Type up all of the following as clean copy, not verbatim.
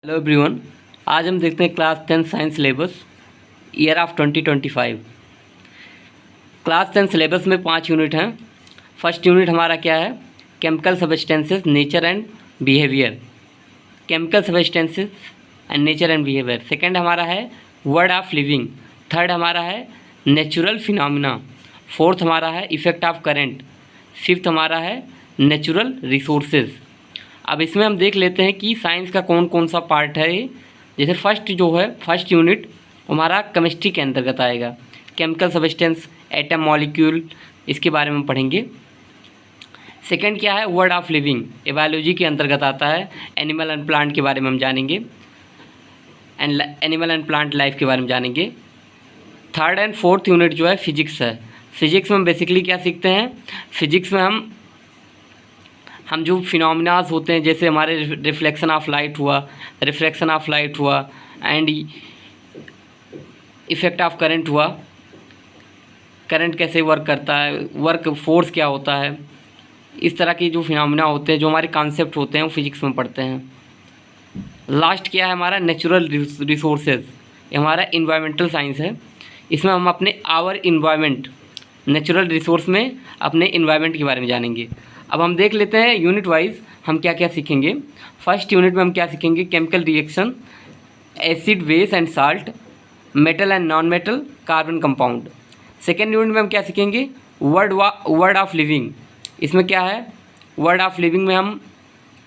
Hello everyone. आज हम देखते हैं class 10 science syllabus year of 2025। Class 10 syllabus में 5 यूनिट हैं। फर्स्ट यूनिट हमारा क्या है? Chemical substances, nature and behaviour. Chemical substances and nature and behaviour. Second हमारा है वर्ड ऑफ लिविंग। थर्ड हमारा है नेचुरल फिनोमिना। फोर्थ हमारा है इफेक्ट ऑफ करंट। फिफ्थ हमारा है नेचुरल रिसोर्सेज। अब इसमें हम देख लेते हैं कि साइंस का कौन कौन सा पार्ट है ये। जैसे फर्स्ट यूनिट हमारा केमिस्ट्री के अंतर्गत आएगा। केमिकल सब्सटेंस, एटम, मॉलिक्यूल, इसके बारे में पढ़ेंगे। सेकंड क्या है? वर्ड ऑफ लिविंग, ये बायोलॉजी के अंतर्गत आता है। एनिमल एंड प्लांट के बारे में हम जानेंगे, एनिमल एंड प्लांट लाइफ के बारे में जानेंगे। थर्ड एंड फोर्थ यूनिट जो है फिजिक्स है। फिजिक्स में हम बेसिकली क्या सीखते हैं? फिजिक्स में हम जो फिनोमिनाज होते हैं, जैसे हमारे रिफ्लेक्शन ऑफ लाइट हुआ एंड इफ़ेक्ट ऑफ करंट हुआ। करंट कैसे वर्क करता है, वर्क फोर्स क्या होता है, इस तरह की जो फिनोमिना होते हैं, जो हमारे कॉन्सेप्ट होते हैं, वो फिजिक्स में पढ़ते हैं। लास्ट क्या है हमारा? Natural resources. ये हमारा इन्वायरमेंटल साइंस है। इसमें हम अपने आवर इन्वायरमेंट, नेचुरल रिसोर्स में अपने इन्वायरमेंट के बारे में जानेंगे। अब हम देख लेते हैं यूनिट वाइज हम क्या क्या सीखेंगे। फर्स्ट यूनिट में हम क्या सीखेंगे? Chemical reaction, acid, base and salt, metal and non metal, carbon compound. Second unit में हम क्या सीखेंगे? Word of living. इसमें क्या है? वर्ड ऑफ लिविंग में हम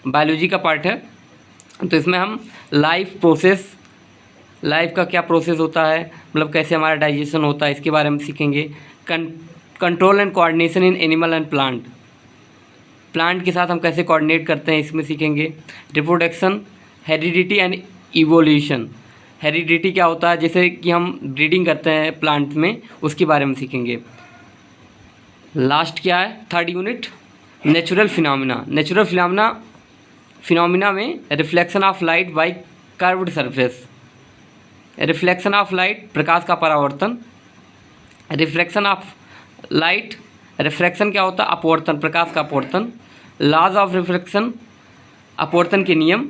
बायोलॉजी का पार्ट है, तो इसमें हम लाइफ का क्या प्रोसेस होता है, मतलब कैसे हमारा डाइजेशन होता है, इसके बारे में सीखेंगे। Control and coordination in animal and plant के साथ हम कैसे कोऑर्डिनेट करते हैं, इसमें सीखेंगे। Reproduction, heredity and evolution. Heredity क्या होता है? जैसे कि हम ब्रीडिंग करते हैं प्लांट में, उसके बारे में सीखेंगे। लास्ट क्या है? Third unit natural phenomena. Natural phenomena में reflection of light by curved surface. Reflection of light, प्रकाश का परावर्तन। रिफ्लेक्शन ऑफ लाइट, रिफ्रैक्शन क्या होता है? अपवर्तन, प्रकाश का अपवर्तन। लॉज ऑफ रिफ्रैक्शन, अपवर्तन के नियम।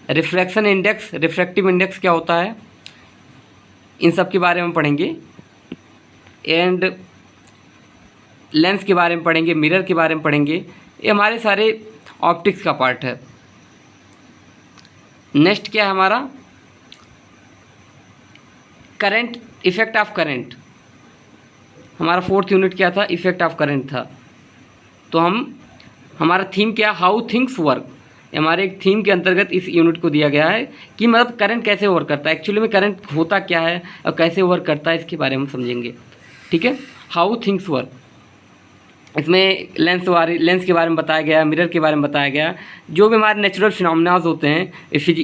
रिफ्रैक्शन इंडेक्स, रिफ्रैक्टिव इंडेक्स क्या होता है, इन सब के बारे में पढ़ेंगे। एंड लेंस के बारे में पढ़ेंगे, मिरर के बारे में पढ़ेंगे। ये हमारे सारे ऑप्टिक्स का पार्ट है। नेक्स्ट क्या है हमारा? Current, effect of current. हमारा फोर्थ यूनिट क्या था? इफेक्ट ऑफ करंट था। तो हमारा थीम क्या? How things work. हमारे एक थीम के अंतर्गत इस यूनिट को दिया गया है कि मतलब करंट कैसे वर्क करता है, एक्चुअली में करंट होता क्या है और कैसे वर्क करता है, इसके बारे में समझेंगे। ठीक है, हाउ थिंग्स वर्क। इसमें लेंस के बारे में बताया गया, मिरर के बारे में बताया गया, जो भी हमारे नेचुरल फिनोमिनाज होते हैं।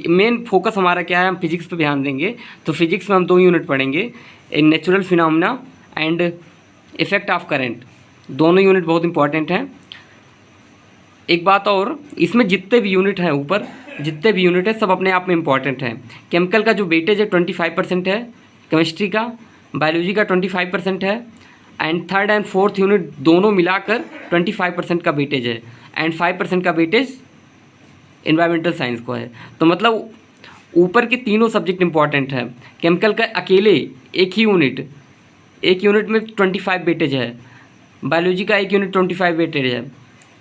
मेन फोकस हमारा क्या है? हम फिजिक्स पे ध्यान देंगे। तो फिजिक्स में हम 2 यूनिट पढ़ेंगे, natural phenomena and effect of current. दोनों यूनिट बहुत इंपॉर्टेंट हैं। एक बात और, इसमें जितने भी यूनिट हैं, ऊपर जितने भी यूनिट है, सब अपने आप में इंपॉर्टेंट हैं। केमिकल का जो वेटेज है 25% है, केमिस्ट्री का, बायोलॉजी का 25% है, and third and fourth unit दोनों मिलाकर 25% का वेटेज है, एंड 5% का वेटेज इन्वायरमेंटल साइंस को है। तो मतलब ऊपर के तीनों सब्जेक्ट इंपॉर्टेंट है। केमिकल का अकेले एक यूनिट में 25 वेटेज है, बायोलॉजी का एक यूनिट 25 वेटेज है,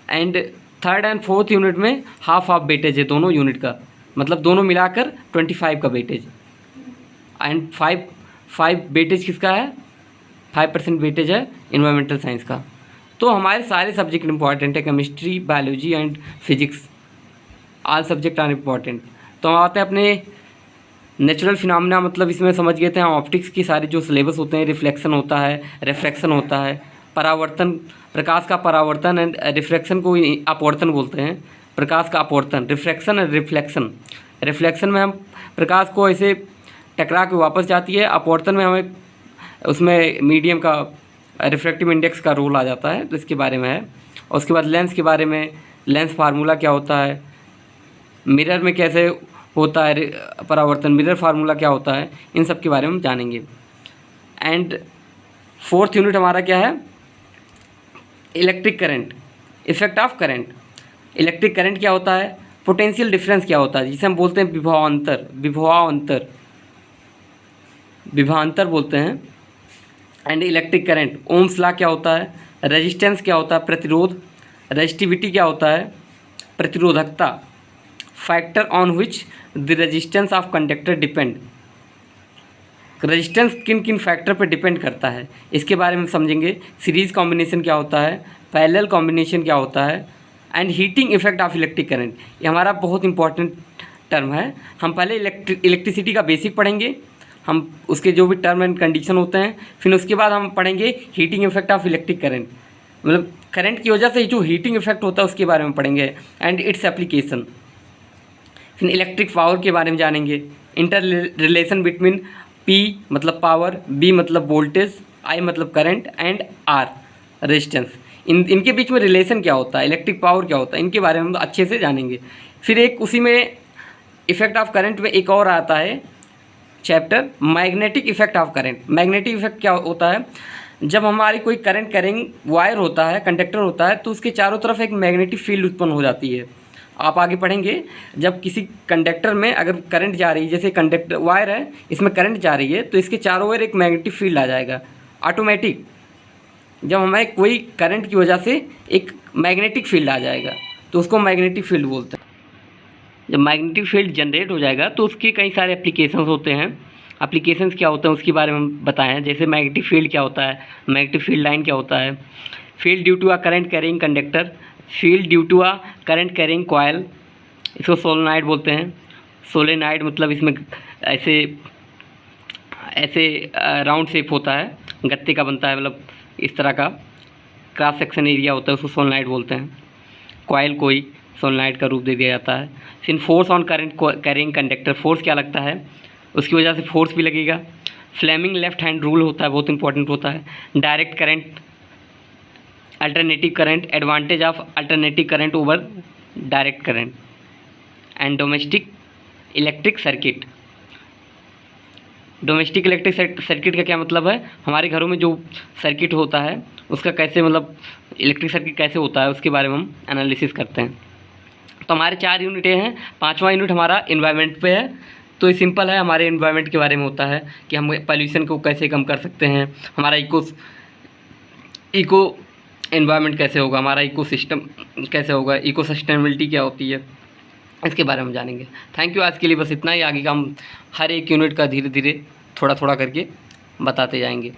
and third and fourth unit में हाफ वेटेज है दोनों यूनिट का, मतलब दोनों मिलाकर 25 का वेटेज। एंड 5 वेटेज किसका है? 5% वेटेज है इन्वायरमेंटल साइंस का। तो हमारे सारे सब्जेक्ट इंपॉर्टेंट है, chemistry, biology and physics, all subject are important. तो हम आते हैं अपने नेचुरल फिनोमिना, मतलब इसमें समझ गए थे हम ऑप्टिक्स की सारे जो सिलेबस होते हैं। रिफ्लेक्शन होता है, रिफ्रैक्शन होता है, परावर्तन, प्रकाश का परावर्तन, एंड रिफ्रैक्शन को अपवर्तन बोलते हैं। प्रकाश का अपवर्तन, रिफ्रैक्शन एंड रिफ्लेक्शन। रिफ्लेक्शन में हम प्रकाश को ऐसे टकरा के वापस जाती है, अपवर्तन में हमें उसमें मीडियम का रिफ्रैक्टिव इंडेक्स का रोल आ जाता है, तो इसके बारे में है। और उसके बाद लेंस के बारे में, लेंस फार्मूला क्या होता है, मिरर में कैसे होता है परावर्तन, मिरर फार्मूला क्या होता है, इन सब के बारे में जानेंगे। एंड फोर्थ यूनिट हमारा क्या है? Electric current, effect of current. Electric current क्या होता है? पोटेंशियल डिफरेंस क्या होता है, जिसे हम बोलते हैं विभवांतर बोलते हैं। And electric current, Ohm's law क्या होता है, रेजिस्टेंस क्या होता है, प्रतिरोध, रेजिस्टिविटी क्या होता है, प्रतिरोधकता, factor on which the resistance of conductor depend, resistance किन किन फैक्टर पर डिपेंड करता है, इसके बारे में समझेंगे। सीरीज़ कॉम्बिनेशन क्या होता है, पैरेलल कॉम्बिनेशन क्या होता है, and heating effect of electric current, ये हमारा बहुत इंपॉर्टेंट टर्म है। हम पहले इलेक्ट्रिसिटी का बेसिक पढ़ेंगे, हम उसके जो भी टर्म एंड कंडीशन होते हैं, फिर उसके बाद हम पढ़ेंगे heating effect of electric current, मतलब करंट की वजह से जो हीटिंग इफेक्ट होता है उसके बारे में पढ़ेंगे एंड इट्स एप्लीकेशन। फिर इलेक्ट्रिक पावर के बारे में जानेंगे, इंटर रिलेशन बिटवीन P मतलब पावर, B मतलब वोल्टेज, I मतलब करंट एंड R रेजिस्टेंस, इनके बीच में रिलेशन क्या होता है, इलेक्ट्रिक पावर क्या होता है, इनके बारे में हम अच्छे से जानेंगे। फिर एक उसी में इफेक्ट ऑफ करंट में एक और आता है chapter, magnetic effect of current. Magnetic effect क्या होता है, जब हमारी कोई करंट कैरिंग वायर होता है, कंडक्टर होता है, तो उसके चारों तरफ एक मैग्नेटिक फील्ड उत्पन्न हो जाती है। आप आगे पढ़ेंगे, जब किसी कंडक्टर में अगर करंट जा रही है, जैसे कंडक्टर वायर है, इसमें करंट जा रही है, तो इसके चारों ओर एक मैग्नेटिक फील्ड आ जाएगा ऑटोमेटिक। जब हमें कोई करंट की वजह से एक मैग्नेटिक फील्ड आ जाएगा तो उसको मैग्नेटिक फील्ड बोलते हैं। जब मैग्नेटिक फील्ड जनरेट हो जाएगा तो उसके कई सारे एप्लीकेशंस होते हैं। एप्लीकेशंस क्या होते हैं उसके बारे में हम बताएं, जैसे मैग्नेटिक फील्ड क्या होता है, मैग्नेटिक फील्ड लाइन क्या होता है, field due to a current carrying conductor, field due to a current carrying coil, इसको सोलेनॉइड बोलते हैं। सोलेनॉइड मतलब इसमें ऐसे राउंड शेप होता है, गत्ते का बनता है, मतलब इस तरह का क्रॉस सेक्शन एरिया होता है, उसको सोलेनॉइड बोलते हैं। कॉयल को ही सोलेनॉइड का रूप दे दिया जाता है। फिर force on current carrying conductor, force क्या लगता है, उसकी वजह से फोर्स भी लगेगा। फ्लेमिंग लेफ्ट हैंड रूल होता है, बहुत इंपॉर्टेंट होता है। Direct current, alternative current, advantage of alternative current over direct current, and domestic electric circuit. Domestic electric circuit का क्या मतलब है, हमारे घरों में जो सर्किट होता है उसका कैसे, मतलब इलेक्ट्रिक सर्किट कैसे होता है, उसके बारे में हम एनालिसिस करते हैं। तो हमारे 4 यूनिटें हैं, 5वां यूनिट हमारा इन्वायरमेंट पे है। तो ये सिंपल है, हमारे इन्वायरमेंट के बारे में होता है कि हम पॉल्यूशन को कैसे कम कर सकते हैं, हमारा इको एनवायरनमेंट कैसे होगा, हमारा इको सिस्टम कैसे होगा, इको सस्टेनेबिलिटी क्या होती है, इसके बारे में जानेंगे। थैंक यू, आज के लिए बस इतना ही। आगे का हम हर एक यूनिट का धीरे धीरे थोड़ा थोड़ा करके बताते जाएंगे।